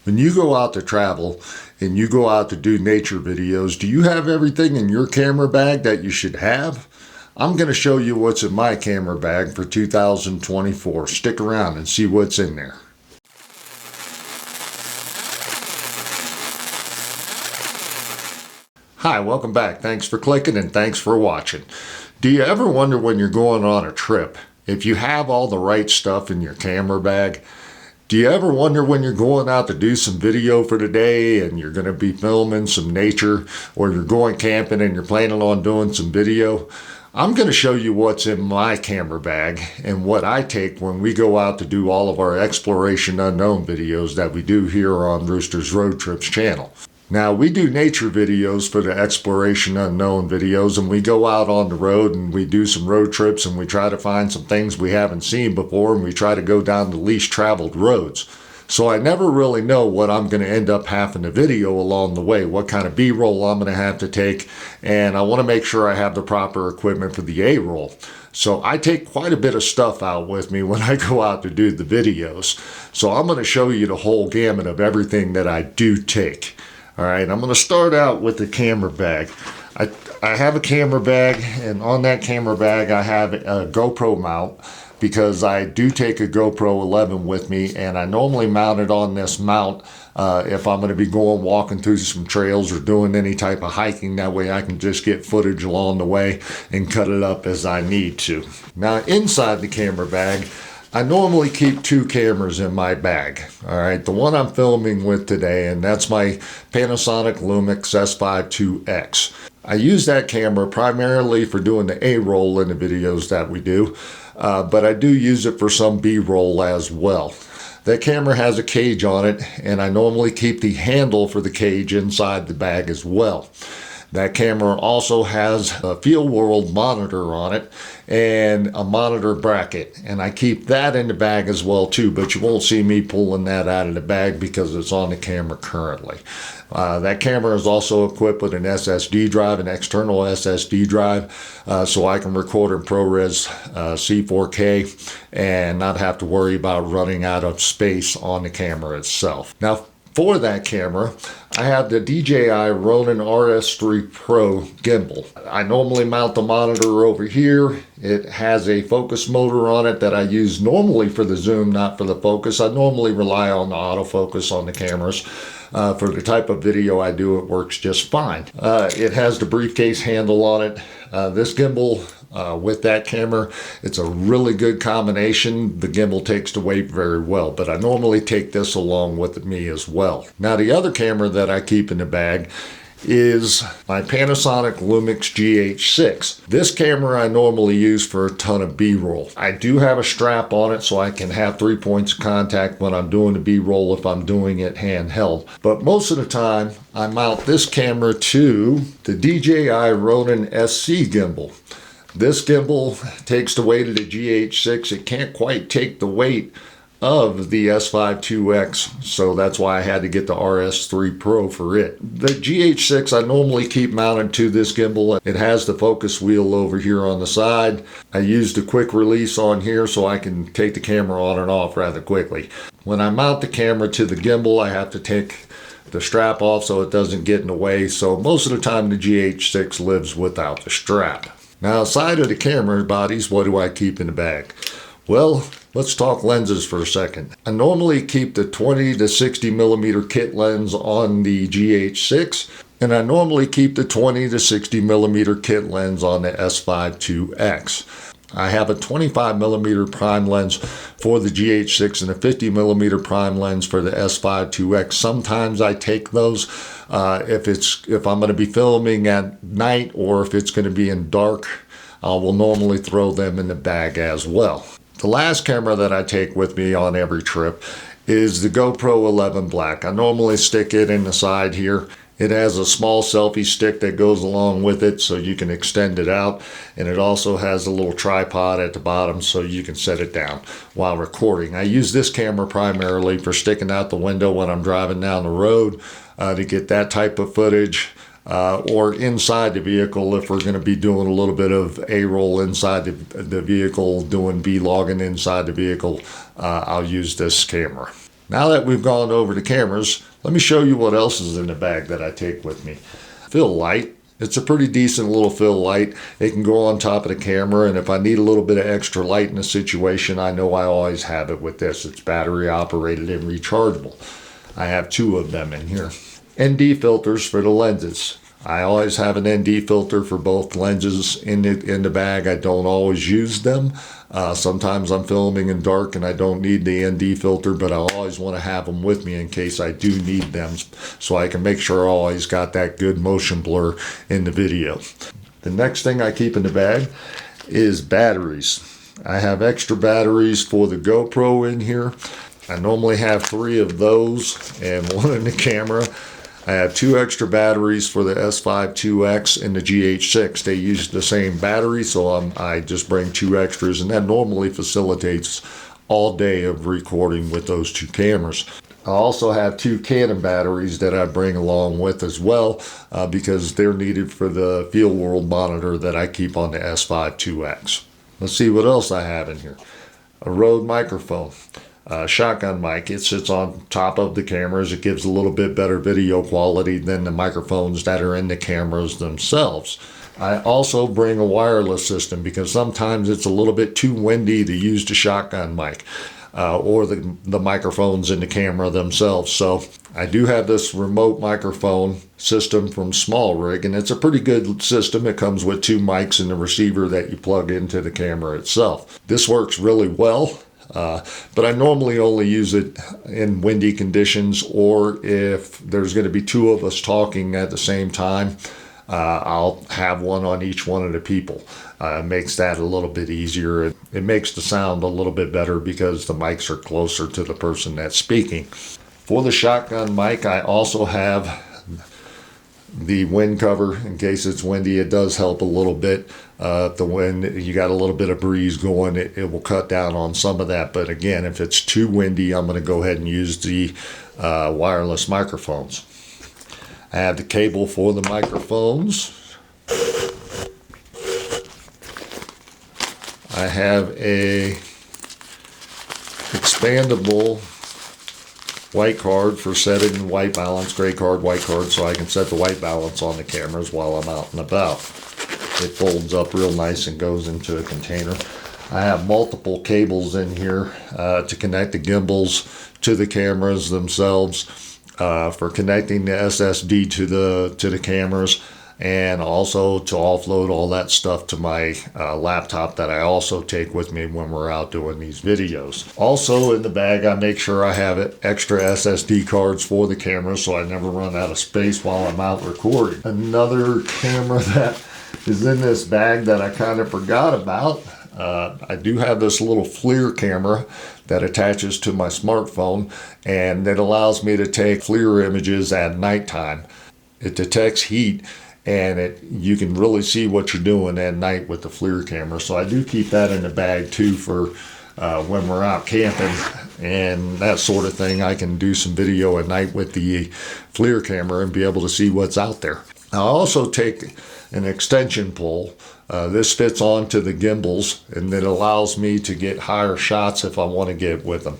When you go out to travel and you go out to do nature videos, do you have everything in your camera bag that you should have? I'm going to show you what's in my camera bag for 2024. Stick around and see what's in there. Hi, welcome back. Thanks for clicking and thanks for watching. Do you ever wonder when you're going on a trip if you have all the right stuff in your camera bag? Do you ever wonder when you're going out to do some video for the day and you're going to be filming some nature, or you're going camping and you're planning on doing some video? I'm going to show you what's in my camera bag and what I take when we go out to do all of our Exploration Unknown videos that we do here on Rooster's Road Trips channel. Now, we do nature videos for the Exploration Unknown videos, and we go out on the road and we do some road trips and we try to find some things we haven't seen before, and we try to go down the least traveled roads. So I never really know what I'm going to end up having to video along the way, what kind of B-roll I'm going to have to take, and I want to make sure I have the proper equipment for the A-roll. So I take quite a bit of stuff out with me when I go out to do the videos. So I'm going to show you the whole gamut of everything that I do take. All right, I'm going to start out with the camera bag. I have a camera bag, and on that camera bag I have a GoPro mount, because I do take a GoPro 11 with me, and I normally mount it on this mount if I'm going to be going walking through some trails or doing any type of hiking. That way I can just get footage along the way and cut it up as I need to. Now, inside the camera bag, I normally keep two cameras in my bag. All right, the one I'm filming with today, and that's my Panasonic Lumix S5 IIX. I use that camera primarily for doing the A-roll in the videos that we do, but I do use it for some B-roll as well. That camera has a cage on it, and I normally keep the handle for the cage inside the bag as well. That camera also has a Field World monitor on it and a monitor bracket, and I keep that in the bag as well too, but you won't see me pulling that out of the bag because it's on the camera currently. That camera is also equipped with an SSD drive, an external SSD drive, so I can record in ProRes C4K and not have to worry about running out of space on the camera itself. Now, for that camera, I have the DJI Ronin RS3 Pro gimbal. I normally mount the monitor over here. It has a focus motor on it that I use normally for the zoom, not for the focus. I normally rely on the autofocus on the cameras. For the type of video I do, it works just fine. It has the briefcase handle on it. This gimbal, with that camera, it's a really good combination. The gimbal takes the weight very well, but I normally take this along with me as well. Now, the other camera that I keep in the bag is my Panasonic Lumix GH6. This camera I normally use for a ton of B-roll. I do have a strap on it so I can have 3 points of contact when I'm doing the B-roll if I'm doing it handheld. But most of the time I mount this camera to the DJI Ronin SC gimbal. This gimbal takes the weight of the GH6. It can't quite take the weight of the S5 IIX, so that's why I had to get the RS3 Pro for it. The GH6 I normally keep mounted to this gimbal. It has the focus wheel over here on the side. I used a quick release on here so I can take the camera on and off rather quickly. When I mount the camera to the gimbal, I have to take the strap off so it doesn't get in the way, so most of the time the GH6 lives without the strap. Now, aside of the camera bodies, what do I keep in the bag? Well, let's talk lenses for a second. I normally keep the 20 to 60 millimeter kit lens on the GH6, and I normally keep the 20 to 60 millimeter kit lens on the S5 IIX. I have a 25 millimeter prime lens for the GH6 and a 50 millimeter prime lens for the S5 IIX. Sometimes I take those if I'm going to be filming at night, or if it's going to be in dark, I will normally throw them in the bag as well. The last camera that I take with me on every trip is the GoPro 11 Black. I normally stick it in the side here. It has a small selfie stick that goes along with it so you can extend it out, and it also has a little tripod at the bottom so you can set it down while recording. I use this camera primarily for sticking out the window when I'm driving down the road to get that type of footage, or inside the vehicle if we're going to be doing a little bit of A-roll inside the vehicle, doing vlogging inside the vehicle. I'll use this camera. Now that we've gone over the cameras, let me show you what else is in the bag that I take with me. Fill light. It's a pretty decent little fill light. It can go on top of the camera, and if I need a little bit of extra light in a situation, I know I always have it with this. It's battery operated and rechargeable. I have 2 of them in here. ND filters for the lenses. I always have an ND filter for both lenses in the bag. I don't always use them. Sometimes I'm filming in dark and I don't need the ND filter, but I always want to have them with me in case I do need them, so I can make sure I always got that good motion blur in the video. The next thing I keep in the bag is batteries. I have extra batteries for the GoPro in here. I normally have 3 of those and 1 in the camera. I have 2 extra batteries for the S5 IIX and the GH6. They use the same battery, so I just bring 2 extras, and that normally facilitates all day of recording with those 2 cameras. I also have 2 Canon batteries that I bring along with as well, because they're needed for the Field World monitor that I keep on the S5 IIX. Let's see what else I have in here. A Rode microphone. Shotgun mic. It sits on top of the cameras. It gives a little bit better video quality than the microphones that are in the cameras themselves. I also bring a wireless system because sometimes it's a little bit too windy to use the shotgun mic or the microphones in the camera themselves. So I do have this remote microphone system from SmallRig, and it's a pretty good system. It comes with 2 mics and the receiver that you plug into the camera itself. This works really well. But I normally only use it in windy conditions, or if there's going to be 2 of us talking at the same time, I'll have one on each one of the people. It makes that a little bit easier. It makes the sound a little bit better because the mics are closer to the person that's speaking. For the shotgun mic, I also have the wind cover in case it's windy. It does help a little bit. If the wind, you got a little bit of breeze going, it will cut down on some of that. But again, if it's too windy, I'm going to go ahead and use the wireless microphones. I have the cable for the microphones. I have a expandable white card for setting white balance, gray card, white card, so I can set the white balance on the cameras while I'm out and about. It folds up real nice and goes into a container. I have multiple cables in here to connect the gimbals to the cameras themselves, for connecting the SSD to the cameras, and also to offload all that stuff to my laptop that I also take with me when we're out doing these videos. Also in the bag, I make sure I have extra SSD cards for the camera so I never run out of space while I'm out recording. Another camera that is in this bag that I kind of forgot about, I do have this little FLIR camera that attaches to my smartphone, and it allows me to take FLIR images at nighttime. It detects heat, and you can really see what you're doing at night with the FLIR camera. So I do keep that in the bag too for when we're out camping and that sort of thing. I can do some video at night with the FLIR camera and be able to see what's out there. I also take an extension pole. This fits onto the gimbals, and it allows me to get higher shots if I want to get with them.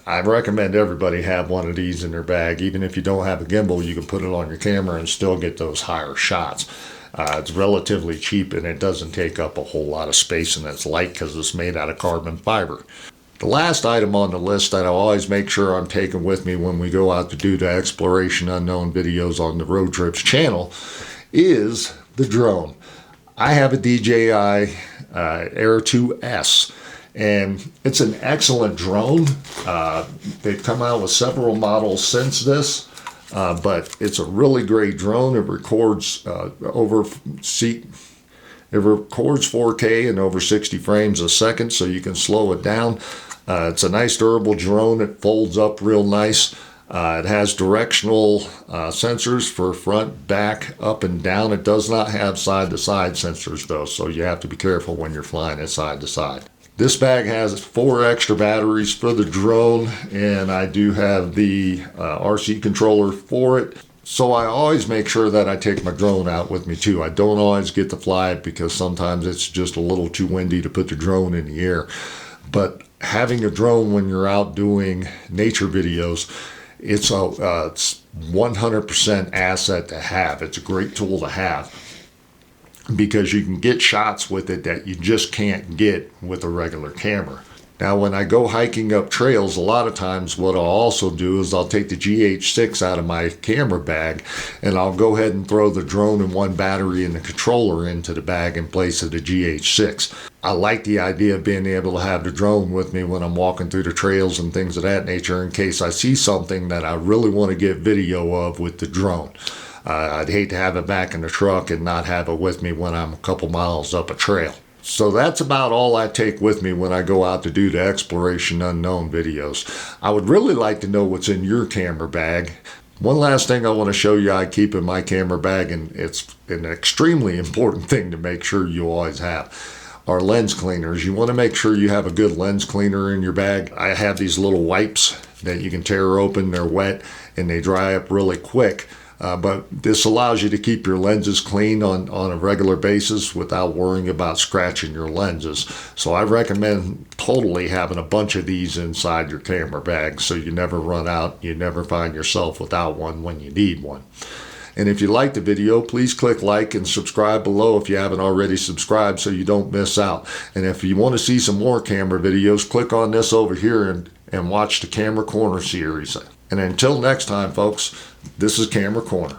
I recommend everybody have one of these in their bag. Even if you don't have a gimbal, you can put it on your camera and still get those higher shots. It's relatively cheap, and it doesn't take up a whole lot of space, and it's light because it's made out of carbon fiber. The last item on the list that I always make sure I'm taking with me when we go out to do the Exploration Unknown videos on the Road Trips channel is the drone. I have a DJI Air 2S, and it's an excellent drone. They've come out with several models since this, but it's a really great drone. It records it records 4K and over 60 frames a second, so you can slow it down. It's a nice durable drone. It folds up real nice. It has directional sensors for front, back, up, and down. It does not have side-to-side sensors though, so you have to be careful when you're flying it side to side. This bag has 4 extra batteries for the drone, and I do have the RC controller for it. So I always make sure that I take my drone out with me too. I don't always get to fly it because sometimes it's just a little too windy to put the drone in the air. But having a drone when you're out doing nature videos, it's 100% asset to have. It's a great tool to have because you can get shots with it that you just can't get with a regular camera. Now, when I go hiking up trails, a lot of times what I'll also do is I'll take the GH6 out of my camera bag and I'll go ahead and throw the drone and one battery and the controller into the bag in place of the GH6. I like the idea of being able to have the drone with me when I'm walking through the trails and things of that nature in case I see something that I really want to get video of with the drone. I'd hate to have it back in the truck and not have it with me when I'm a couple miles up a trail. So that's about all I take with me when I go out to do the Exploration Unknown videos. I would really like to know what's in your camera bag. One last thing I want to show you I keep in my camera bag, and it's an extremely important thing to make sure you always have, are lens cleaners. You want to make sure you have a good lens cleaner in your bag. I have these little wipes that you can tear open. They're wet and they dry up really quick. But this allows you to keep your lenses clean on a regular basis without worrying about scratching your lenses. So I recommend totally having a bunch of these inside your camera bag so you never run out, you never find yourself without one when you need one. And if you like the video, please click like and subscribe below if you haven't already subscribed so you don't miss out. And if you want to see some more camera videos, click on this over here and watch the Camera Corner series. And until next time, folks, this is Camera Corner.